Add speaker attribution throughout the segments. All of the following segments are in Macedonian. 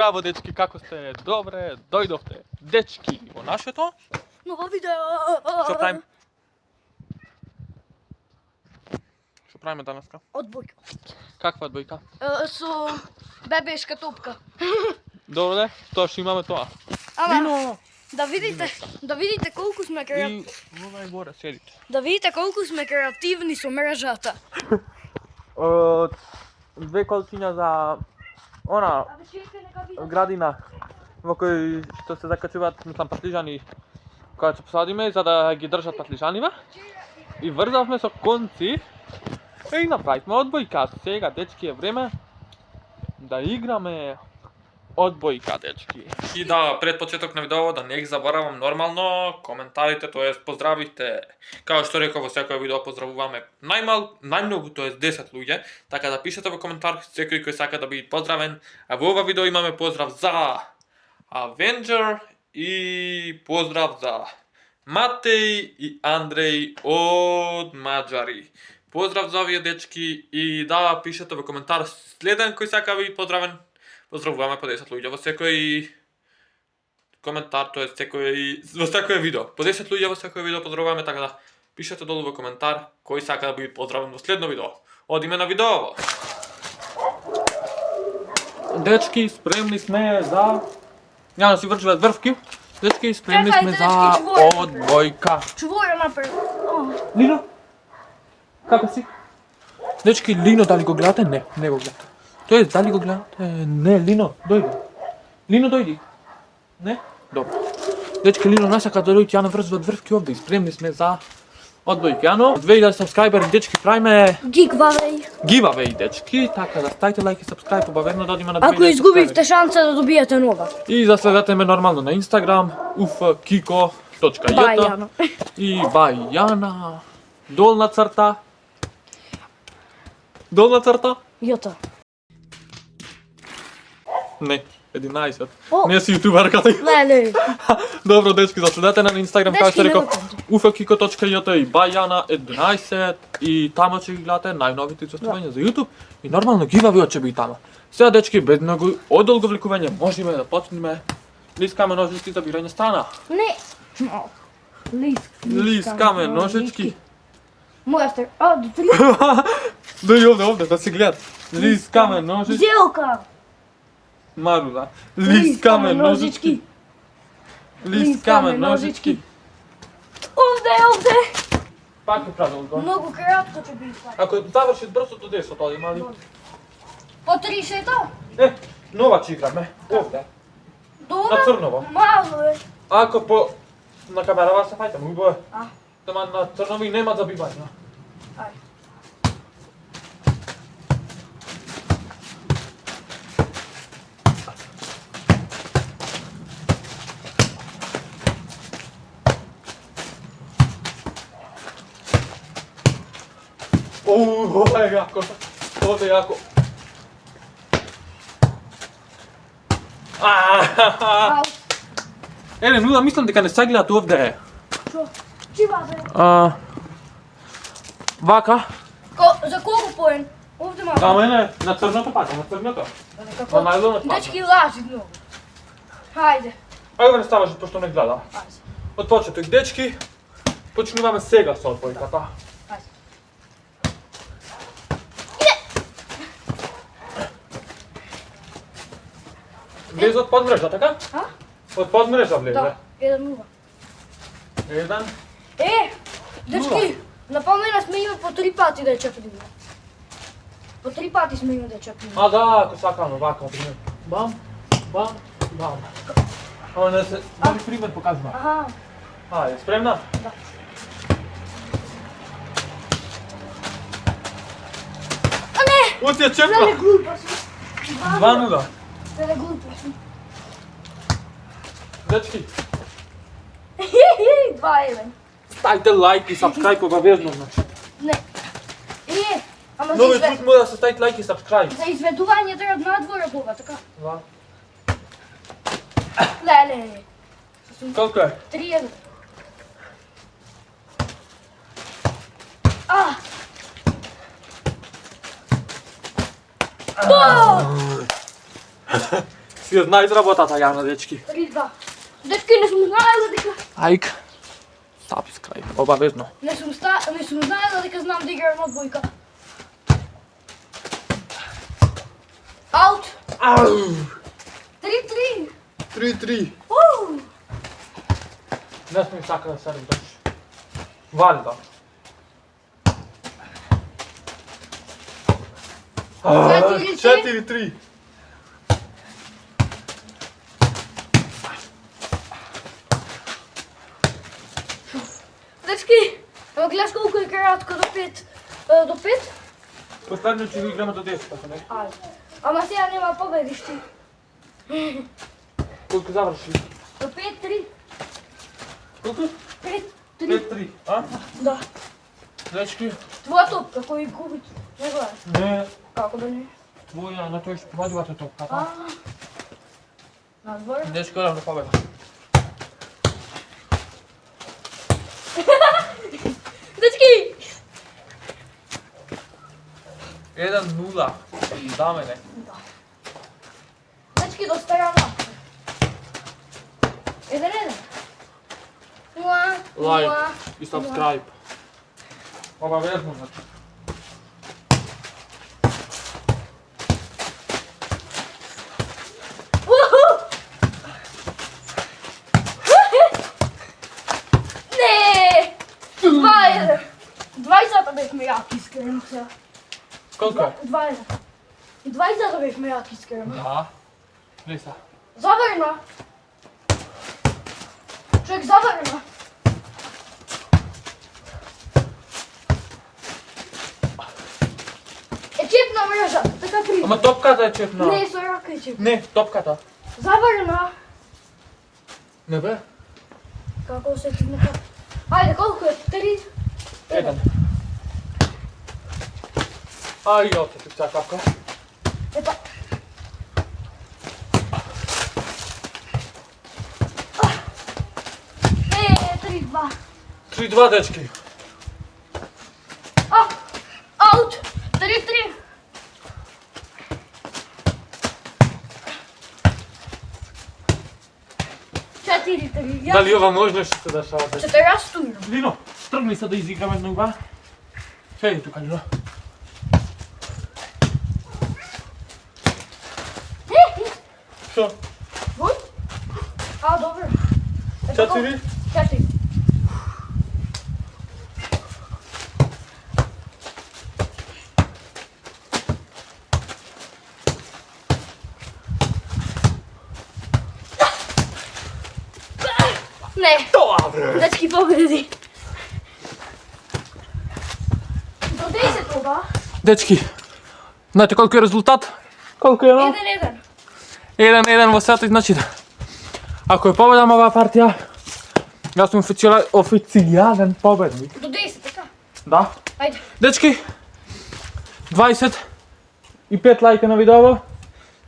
Speaker 1: Браво, дечки, како сте? Добре, дојдовте. Дечки, во нашето...
Speaker 2: Ново видео!
Speaker 1: Што правиме? Што правиме данеска?
Speaker 2: Одбојка.
Speaker 1: Каква одбојка?
Speaker 2: Со бебешка топка.
Speaker 1: Добре, тоа што имаме тоа.
Speaker 2: Ама,
Speaker 1: Лино!
Speaker 2: да видите колку сме
Speaker 1: И овај горе седите.
Speaker 2: Да видите колку сме креативни со мрежата.
Speaker 1: Две колчиња за она градина во кој што се закачуваат патлижани кога ќе посадиме за да ги држат патлижанива. И врзавме со конци и направивме одбојка. Сега, дечки, е време да играме одбојка, дечки. И да, пред почеток на видео да не ги заборавам нормално коментарите, тоест поздравите. Како што реков во секој видео поздравуваме најмногу, тоест 10 луѓе, така да пишете во коментар секој кој сака да биде поздравен. А во ова видео имаме поздрав за Avenger и поздрав за Матеј и Андреј од Маđари. Поздрав за овие дечки и да пишете во коментар следен кој сака да биде поздравен. Поздравуваме по 10 луѓе во секој коментар, тоест во секој видео. По 10 луѓе во секој видео поздравуваме, така да пишете долу во коментар кој сака да биде поздравен во следно видео. Одиме на видео. Дечки, спремни сме за... Ја да си врчуват врвки. Дечки, спремни сме за одбојка.
Speaker 2: Чувоја напред.
Speaker 1: Лино? Како си? Дечки, Лино дали го гледате? Не, не го гледате. Тоест, дали го гледате? Не, Лино, дојди. Лино, дојди. Не? Добро. Дечки, Лино насака да дојде, ја наврзват врвки овде и спремни сме за одбојка. Јано, 2000 сабскрајбери, дечки, правиме... Giveaway, дечки, така да ставите лайк и сабскрајб, обавено да одиме на 2000
Speaker 2: Ако изгубивте шанса да добиете нова.
Speaker 1: И заследете ме нормално на Instagram, ufkiko.jt и Бајана, долна црта,
Speaker 2: Јота.
Speaker 1: Не, 11.
Speaker 2: О.
Speaker 1: Не си јутуберката.
Speaker 2: Леле.
Speaker 1: Добро, дечки, заследете на Instagram, како што
Speaker 2: Дечки,
Speaker 1: реков, ufkiko.jt и Бајана 11 и тамо ќе ги гледате најновите известувања за YouTube и нормално giveaway ќе биде тамо. Сега, дечки, без многу одолго влекување, можеме да почнеме лискаме ножички за бирање страна.
Speaker 2: Не.
Speaker 1: Лискаме ножички.
Speaker 2: Мојастер.
Speaker 1: Дојди овде, да се гледат. Лискаме ножички.
Speaker 2: Зелка.
Speaker 1: Марула. Лискаме ножички. Лискаме ножички.
Speaker 2: Овде.
Speaker 1: Пак е продолго.
Speaker 2: Многу кратко ќе биде.
Speaker 1: Ако заврши брзо до 10, одима ли?
Speaker 2: По 30-та?
Speaker 1: Нова ќе играме. Овде.
Speaker 2: Добро.
Speaker 1: На црново.
Speaker 2: Мало е.
Speaker 1: Ако по на камерава се фајтаме, убаво е.
Speaker 2: А.
Speaker 1: Тема на црново и нема забивање.
Speaker 2: Ајде.
Speaker 1: Ова е јако. Овде е јако.
Speaker 2: Ау.
Speaker 1: Еле, нула, мислам дека не се гледат овде.
Speaker 2: Што? Чива бе?
Speaker 1: Вака.
Speaker 2: За колку поен? Овде мало.
Speaker 1: Ама не, на црното пака, на црното.
Speaker 2: Како?
Speaker 1: На најлонот пака.
Speaker 2: Дечки лажи многу. Хајде.
Speaker 1: Ајде не ставаш, пошто не гледа.
Speaker 2: Ајде.
Speaker 1: Од почеток, дечки, почнуваме сега со одбојката.
Speaker 2: Ајде.
Speaker 1: Влезе од подмрежа, така?
Speaker 2: А?
Speaker 1: Од подмрежа влезе.
Speaker 2: Да. 1-0.
Speaker 1: Еден.
Speaker 2: Дечки, напомена сме има по 3 пати да ја чепиме. По 3 пати сме има да ја чепиме.
Speaker 1: А да, ако сакаме, вака, пример. Бам, бам, бам. Ама не се, дали пример покажува.
Speaker 2: Аха.
Speaker 1: Ајде, спремна?
Speaker 2: Да. А не!
Speaker 1: Оти ја чепна.
Speaker 2: Леле глупа си.
Speaker 1: 2-0.
Speaker 2: Леле глупа си.
Speaker 1: Дечки,
Speaker 2: 2-1.
Speaker 1: ставите лайк и сабскрајб обавезно, значи.
Speaker 2: Не. Ама
Speaker 1: Нови пут мора да се ставите лайк и сабскрајб.
Speaker 2: за изведување треба надвора бога, така?
Speaker 1: Два.
Speaker 2: Леле.
Speaker 1: Колку е?
Speaker 2: 3-1. А!
Speaker 1: Си ја знаеш работата, Јана, дечки.
Speaker 2: 3-2. Дечки, не сум знаела дека...
Speaker 1: Лайк, subscribe, обавезно.
Speaker 2: Не сум знаела дека знам да играм одбојка. Аут.
Speaker 1: Ау!
Speaker 2: 3-3.
Speaker 1: 3-3.
Speaker 2: Уу!
Speaker 1: Не сме сака да седем доши. Валда.
Speaker 2: Четири,
Speaker 1: 4-3.
Speaker 2: Дечки, ево гледаш колку е кратко до 5. До 5?
Speaker 1: Последно ќе ги играме до 10, ако не.
Speaker 2: Ајде. Ама сега нема победишти.
Speaker 1: Колку заврши?
Speaker 2: До 5-3.
Speaker 1: Колку?
Speaker 2: 5-3.
Speaker 1: 5-3, а?
Speaker 2: Да.
Speaker 1: Дечки?
Speaker 2: Твоја топка кој губи. Не гледаш.
Speaker 1: Не.
Speaker 2: Како да не?
Speaker 1: Твоја, на тој што помаѓувате топка,
Speaker 2: А.
Speaker 1: па?
Speaker 2: Надвор.
Speaker 1: Дечки, одам да победа.
Speaker 2: Дечки!
Speaker 1: 1-0. За мене.
Speaker 2: Да. Дечки, до старана. 1-1.
Speaker 1: Лайк и subscribe. Обавезно, значи.
Speaker 2: Не! 2-1. 20 бевме јаки, искрено сега.
Speaker 1: Колку е?
Speaker 2: 2-1. И 20 бевме јаки, искрено.
Speaker 1: Да. Лиса.
Speaker 2: Заврна. Човек заврна. Е чепна мрежа, така при.
Speaker 1: Ама топката е чепна.
Speaker 2: Не, со рака е чепна.
Speaker 1: Не, топката.
Speaker 2: Заврна.
Speaker 1: Не бе?
Speaker 2: Како се ти нека. Ајде, колку е? 3.
Speaker 1: 1. Ај, јоте, ти ця капка.
Speaker 2: Епа. Не, 3-2.
Speaker 1: 3-2, дечки.
Speaker 2: Аут. 3-3. Четири.
Speaker 1: Дали ова можно што се дешава? дечки?
Speaker 2: Четирастујно.
Speaker 1: Лино, тргни се да изиграме една игра. Седи тука, Лино. Што?
Speaker 2: Вон? А, добро.
Speaker 1: 4?
Speaker 2: 4. Не,
Speaker 1: Добре!
Speaker 2: дечки победи. До 10 ова.
Speaker 1: Дечки, знаете колку е резултат? Колку е, но?
Speaker 2: 1-1.
Speaker 1: 1-1 во сето, значи, ако е победам оваа партија, јас сум официјален победник.
Speaker 2: До 10, така.
Speaker 1: Да.
Speaker 2: Ајде.
Speaker 1: Дечки, 25 лајка на видеово,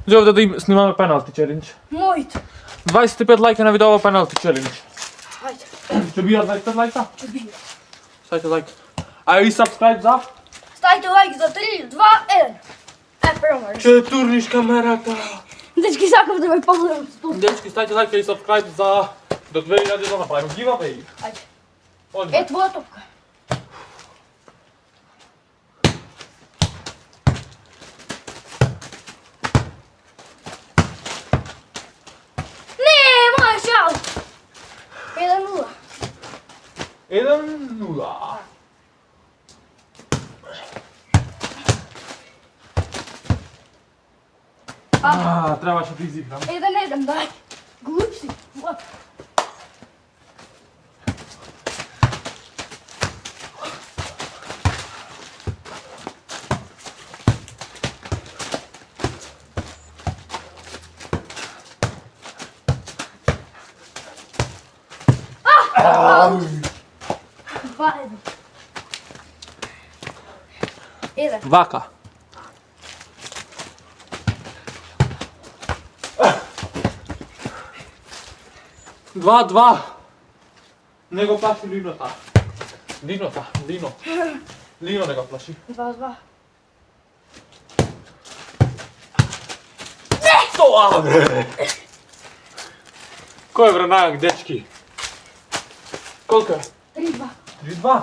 Speaker 1: за овде да им снимаме пеналти челендж.
Speaker 2: Моите.
Speaker 1: 25 лајка на видеово пеналти челендж.
Speaker 2: Ајде.
Speaker 1: Ќе бијат 25 лајка?
Speaker 2: Ќе биде.
Speaker 1: Ставите лајк. А и subscribe за?
Speaker 2: Ставите лайк за 3, 2, 1. Прво може.
Speaker 1: Ќе турниш камерата.
Speaker 2: Дечки, сакам да ме погледам с тук.
Speaker 1: Дечки, ставите лајк и subscribe за до 2000 да направим giveaway.
Speaker 2: Ајде.
Speaker 1: Одиме.
Speaker 2: Е, твоја топка. Не, моја шал. 1-0.
Speaker 1: 1-0. Требаше да изиграм.
Speaker 2: 1-1, дај. Глуп си. Вот. Еден.
Speaker 1: Вака. Два. Не го плаши Линота. Лино не го плаши.
Speaker 2: 2-2.
Speaker 1: То! Тоа бре! Кој е вранајак, дечки? Колко е?
Speaker 2: 3-2.
Speaker 1: 3-2?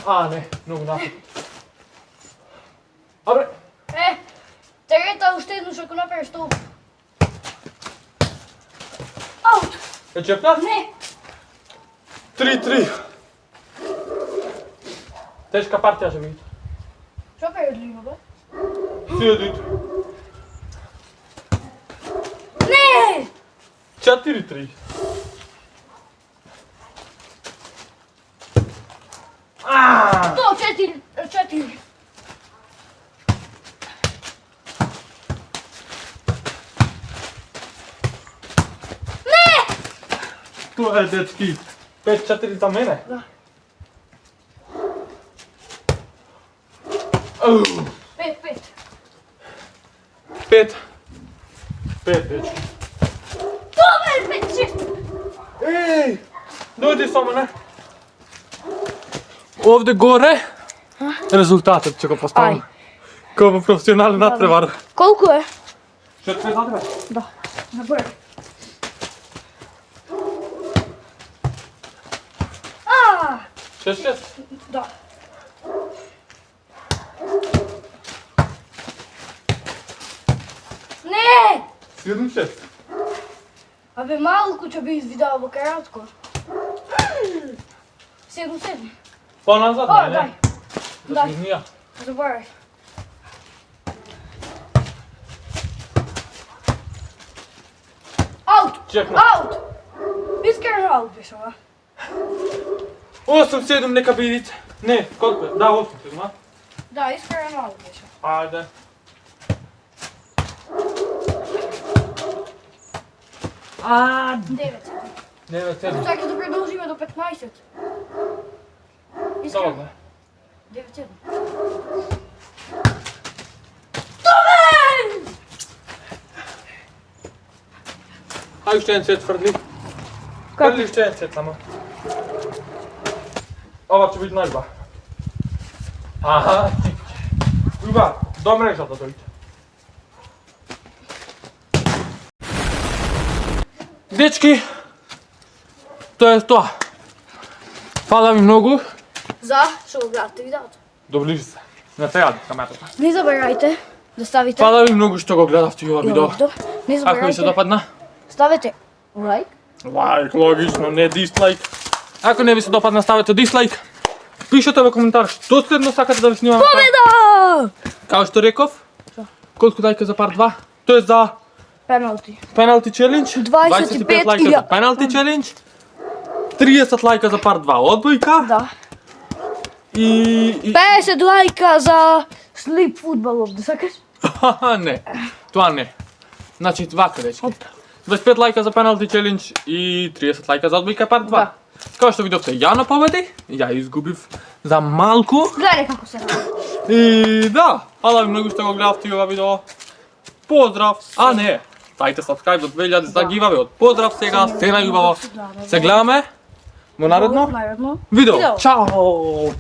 Speaker 1: А, не, многу напад. Абре,
Speaker 2: Терета уште едно што направиш тоа. Аут!
Speaker 1: е чепна?
Speaker 2: Не!
Speaker 1: 3-3. Тешка партија ќе биде.
Speaker 2: Што прави од лима, бе?
Speaker 1: Седит.
Speaker 2: Не!
Speaker 1: 4-3.
Speaker 2: Тоа 4.
Speaker 1: Тоа е, дечки. 5-4 за мене.
Speaker 2: Да.
Speaker 1: Ау.
Speaker 2: 5.
Speaker 1: 5. 5, дечки.
Speaker 2: Тоа бе, 5-6.
Speaker 1: Еј! Дојди со мене. Овде горе резултатот ќе го поставам. Како професионален надпревар.
Speaker 2: Колку е?
Speaker 1: 6-5 за тебе.
Speaker 2: Да. Набрай. А!
Speaker 1: 6-6.
Speaker 2: Да. Не!
Speaker 1: 7-6.
Speaker 2: Абе малку ќе би извидала во каратко. 7.
Speaker 1: Поназад,
Speaker 2: О,
Speaker 1: не?
Speaker 2: дај.
Speaker 1: Да
Speaker 2: Дај.
Speaker 1: си изнија.
Speaker 2: Заборај. Аут!
Speaker 1: Чекна.
Speaker 2: Аут! Искрен аут беше ова.
Speaker 1: 8-7 нека бидите. Не, колку е? Да, 8-7, а?
Speaker 2: Да, искрен аут беше.
Speaker 1: Ајде. А,
Speaker 2: 9.
Speaker 1: 9-7.
Speaker 2: Сакаш да продолжиме до 15. Искрен.
Speaker 1: Добро.
Speaker 2: 9-7.
Speaker 1: Ај уште еден сет фрли. Фрли уште еден сет само. Ова ќе биде најба. Аха, типче. Уба, до мрежата дојде. Дечки, тоа е тоа. Фала ви многу.
Speaker 2: За што го гледате видеото.
Speaker 1: Доближи се. На тејад камерата.
Speaker 2: Не заборајте да ставите
Speaker 1: Фала ви многу што го гледавте ова видео.
Speaker 2: Не
Speaker 1: Ако ви се
Speaker 2: заборајте.
Speaker 1: допадна,
Speaker 2: Ставете лайк.
Speaker 1: лайк, логично, не дислайк. Ако не ви се допадна, ставете дислайк. Пишете во коментар што следно сакате да ви снимаме.
Speaker 2: Победа!
Speaker 1: Као што реков, колку лајка за парт 2? Тоа е за
Speaker 2: Пеналти.
Speaker 1: пеналти челендж.
Speaker 2: 25
Speaker 1: лајка за пеналти челендж. 30 лајка за парт 2 одбојка.
Speaker 2: Да.
Speaker 1: И
Speaker 2: 50 лајка за слип фудбалов, да сакаш?
Speaker 1: не, тоа не. Значи вака дечки. 25 лајка за пеналти челендж и 30 лајка за одбојка парт 2.
Speaker 2: Да.
Speaker 1: Како што видовте, Јано победи, ја изгубив за малку.
Speaker 2: Гледај како се ради.
Speaker 1: И да, фала ви многу што го гледавте ова видео. Поздрав! А не, ставите subscribe до 2000 за гивавеот. Поздрав сега, се најубаво. Се гледаме во наредно
Speaker 2: Наредно.
Speaker 1: видео.
Speaker 2: Видео.
Speaker 1: Чао!